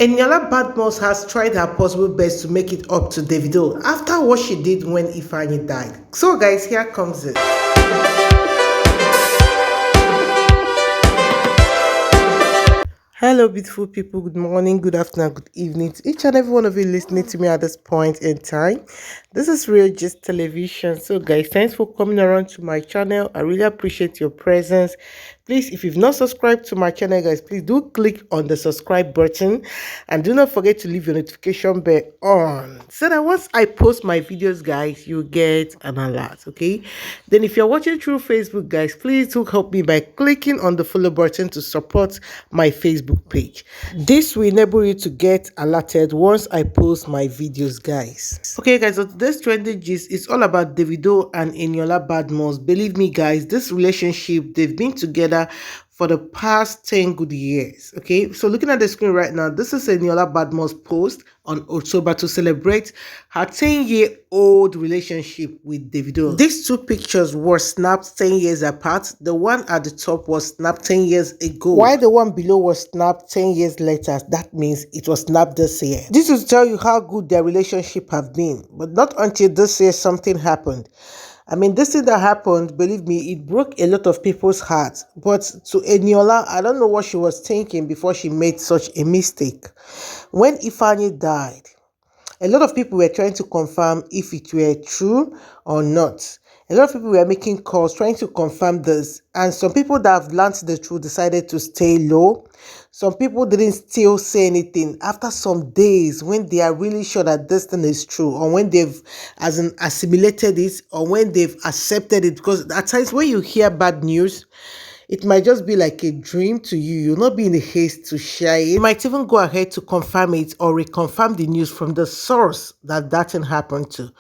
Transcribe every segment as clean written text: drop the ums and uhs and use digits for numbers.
Eniola Badmus has tried her possible best to make it up to Davido after what she did when Ifeanyi died. So guys, here comes it. Hello beautiful people, good morning, good afternoon, good evening to each and every one of you listening to me at this point in time. This is Real Gist Television. So guys, thanks for coming around to my channel. I really appreciate your presence. Please, if you've not subscribed to my channel, guys, please do click on the subscribe button and do not forget to leave your notification bell on so that once I post my videos, guys, you get an alert. Okay, then if you're watching through Facebook, guys, please do help me by clicking on the follow button to support my Facebook page. This will enable you to get alerted once I post my videos, guys. Okay guys, so today's trending gist is all about Davido and Eniola Badmus. Believe me guys, this relationship, they've been together for the past 10 good years. Okay, so looking at the screen right now, this is Eniola Badmus' post on October to celebrate her 10-year-old relationship with Davido. These two pictures were snapped 10 years apart. The one at the top was snapped 10 years ago, while the one below was snapped 10 years later. That means it was snapped this year. This will tell you how good their relationship have been, but not until this year something happened. I mean, this thing that happened, believe me, it broke a lot of people's hearts. But to Eniola, I don't know what she was thinking before she made such a mistake. When Ifeanyi died, a lot of people were trying to confirm if it were true or not. A lot of people were making calls trying to confirm this, and some people that have learned the truth decided to stay low. Some people didn't still say anything after some days when they are really sure that this thing is true, or when they've assimilated it, or when they've accepted it. Because at times when you hear bad news, it might just be like a dream to you. You'll not be in a haste to share it. You might even go ahead to confirm it or reconfirm the news from the source that thing happened to.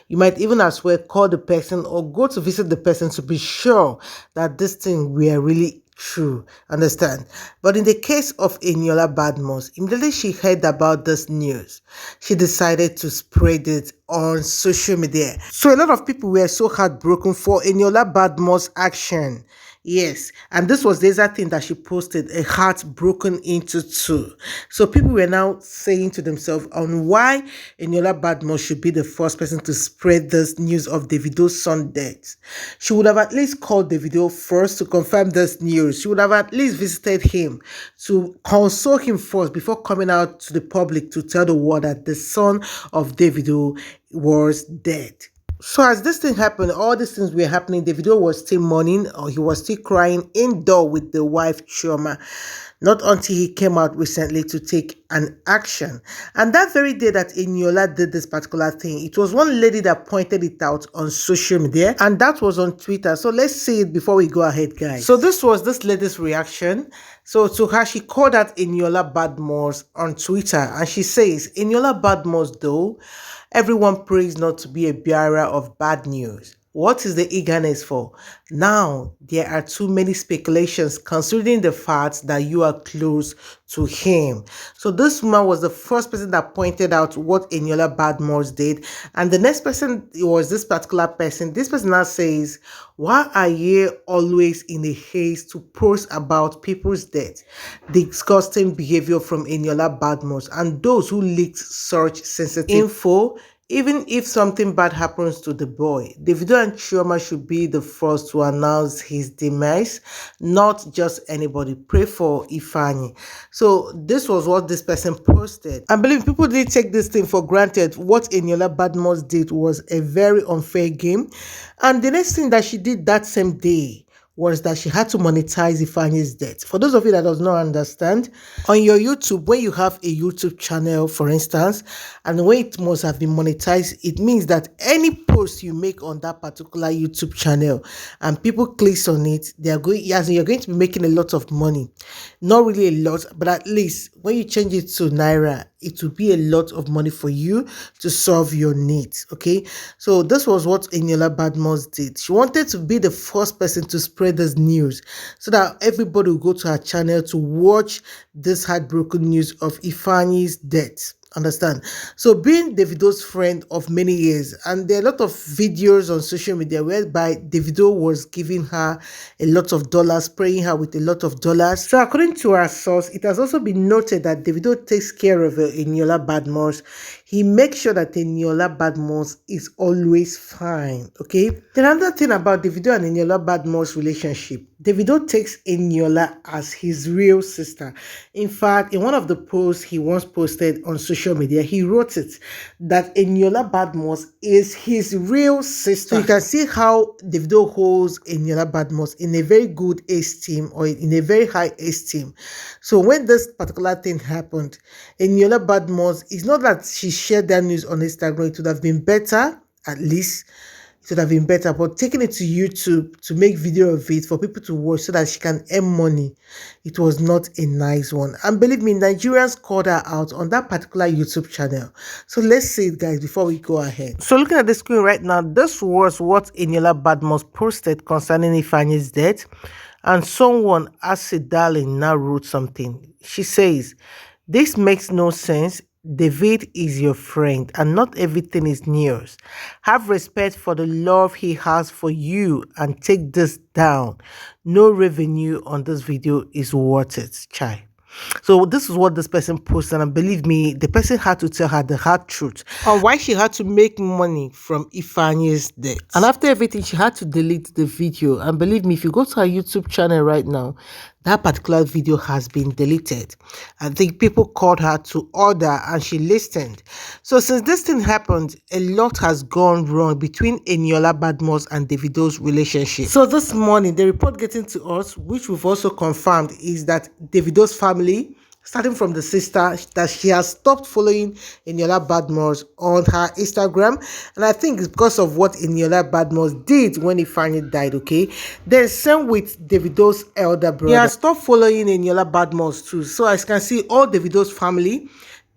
You might even as well call the person or go to visit the person to be sure that this thing were really true. Understand? But in the case of Eniola Badmus, immediately she heard about this news, she decided to spread it on social media. So a lot of people were so heartbroken for Eniola Badmus' action. Yes, and this was the exact thing that she posted, a heart broken into two. So people were now saying to themselves on why Eniola Badmus should be the first person to spread this news of Davido's son death. She would have at least called Davido first to confirm this news. She would have at least visited him to console him first before coming out to the public to tell the world that the son of Davido was dead. So as this thing happened, all these things were happening, Davido was still mourning, or he was still crying indoor with the wife Chioma. Not until he came out recently to take an action. And that very day that Eniola did this particular thing, it was one lady that pointed it out on social media, and that was on Twitter. So let's see it before we go ahead, guys. So this was this lady's reaction. So to her, she called out Eniola Badmus on Twitter, and she says, Eniola Badmus though, everyone prays not to be a bearer of bad news. What is the eagerness for? Now, there are too many speculations considering the fact that you are close to him. So this woman was the first person that pointed out what Eniola Badmus did. And the next person was this particular person. This person now says, why are you always in a haste to post about people's death? Disgusting behavior from Eniola Badmus and those who leaked such sensitive info. Even if something bad happens to the boy, Davido and Chioma should be the first to announce his demise, not just anybody. Pray for Ifeanyi. So this was what this person posted. I believe people did take this thing for granted. What Eniola Badmus did was a very unfair game. And the next thing that she did that same day was that she had to monetize Ifeanyi's death. For those of you that does not understand, on your YouTube, when you have a YouTube channel, for instance, and when it must have been monetized, it means that any post you make on that particular YouTube channel and people clicks on it, they are going, as you're going to be making a lot of money. Not really a lot, but at least when you change it to Naira, it will be a lot of money for you to solve your needs. Okay, so this was what Eniola Badmus did. She wanted to be the first person to spread this news so that everybody will go to her channel to watch this heartbroken news of Ifeanyi's death. Understand? So being Davido's friend of many years, and there are a lot of videos on social media whereby Davido was giving her a lot of dollars, paying her with a lot of dollars. So according to our source, it has also been noted that Davido takes care of Eniola Badmus. He makes sure that Eniola Badmus is always fine. Okay. Then another thing about Davido and Eniola Badmus relationship, Davido takes Eniola as his real sister. In fact, in one of the posts he once posted on social media, he wrote it that Eniola Badmus is his real sister. So you can see how Davido holds Eniola Badmus in a very good esteem, or in a very high esteem. So when this particular thing happened, Eniola Badmus, it's not that she shared that news on Instagram. It would have been better, at least it would have been better, but taking it to YouTube to make video of it for people to watch so that she can earn money, it was not a nice one. And believe me, Nigerians called her out on that particular YouTube channel. So let's see it, guys, before we go ahead. So looking at the screen right now, this was what Eniola Badmus posted concerning Ifeanyi's death. And someone, Acid Darling, now wrote something. She says, "This makes no sense. David is your friend and not everything is yours. Have respect for the love he has for you and take this down. No revenue on this video is worth it, chai." So this is what this person posted, and believe me, the person had to tell her the hard truth on why she had to make money from Ifeanyi's death. And after everything, she had to delete the video. And believe me, if you go to her YouTube channel right now, that particular video has been deleted. I think people called her to order and she listened. So since this thing happened, a lot has gone wrong between Eniola Badmus and Davido's relationship. So this morning, the report getting to us, which we've also confirmed, is that Davido's family, starting from the sister, that she has stopped following Eniola Badmus on her Instagram. And I think it's because of what Eniola Badmus did when he finally died, okay? Then same with Davido's elder brother. He has stopped following Eniola Badmus too. So as you can see, all Davido's family,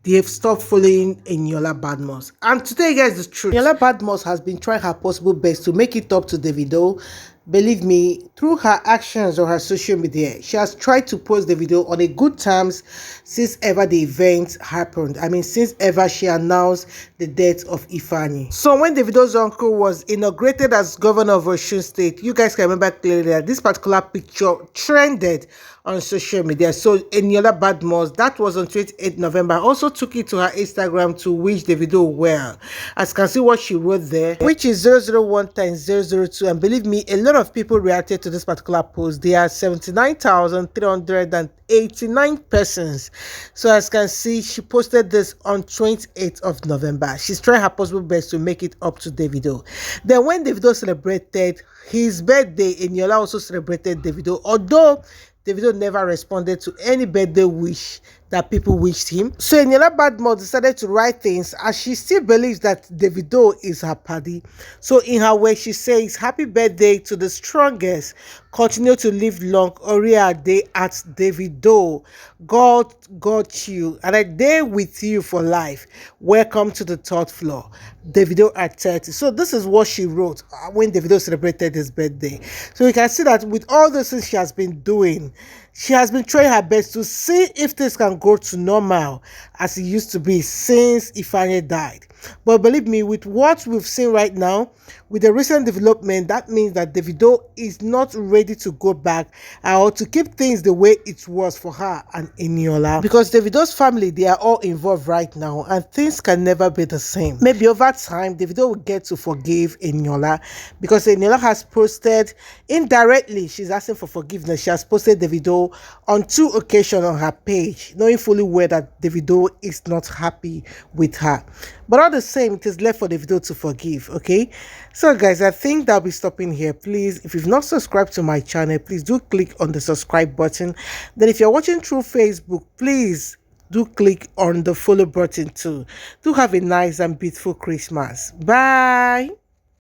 they have stopped following Eniola Badmus. And to tell you guys the truth, Eniola Badmus has been trying her possible best to make it up to Davido. Believe me, through her actions on her social media, she has tried to post the video on a good terms since ever the event happened. I mean, since ever she announced the death of Ifeanyi. So when Davido's uncle was inaugurated as governor of Osun State, you guys can remember clearly that this particular picture trended on social media. So Eniola Badmus, that was on 28th November, also took it to her Instagram to wish Davido well. As you can see what she wrote there, which is 001 times 002. And believe me, a lot of people reacted to this particular post. There are 79,389 persons. So as you can see, she posted this on 28th of November. She's trying her possible best to make it up to Davido. Then when Davido celebrated his birthday, Eniola also celebrated Davido, although Davido never responded to any birthday wish that people wished him. So Eniola Badmus decided to write things as she still believes that Davido is her paddy. So in her way, she says, "Happy birthday to the strongest. Continue to live long. Oria day at Davido. God got you and I day with you for life. Welcome to the third floor. Davido at 30." So this is what she wrote when Davido celebrated his birthday. So you can see that with all the things she has been doing, she has been trying her best to see if this can go to normal as it used to be since Ifeanyi died. But believe me, with what we've seen right now, with the recent development, that means that Davido is not ready to go back or to keep things the way it was for her and Eniola. Because Davido's family, they are all involved right now and things can never be the same. Maybe over time, Davido will get to forgive Eniola because Eniola has posted indirectly, she's asking for forgiveness. She has posted Davido on 2 occasions on her page, knowing fully well that Davido is not happy with her. But all the same, it is left for Davido to forgive, okay? So guys, I think that'll be stopping here. Please, if you've not subscribed to my channel, please do click on the subscribe button. Then if you're watching through Facebook, please do click on the follow button too. Do have a nice and beautiful Christmas. Bye.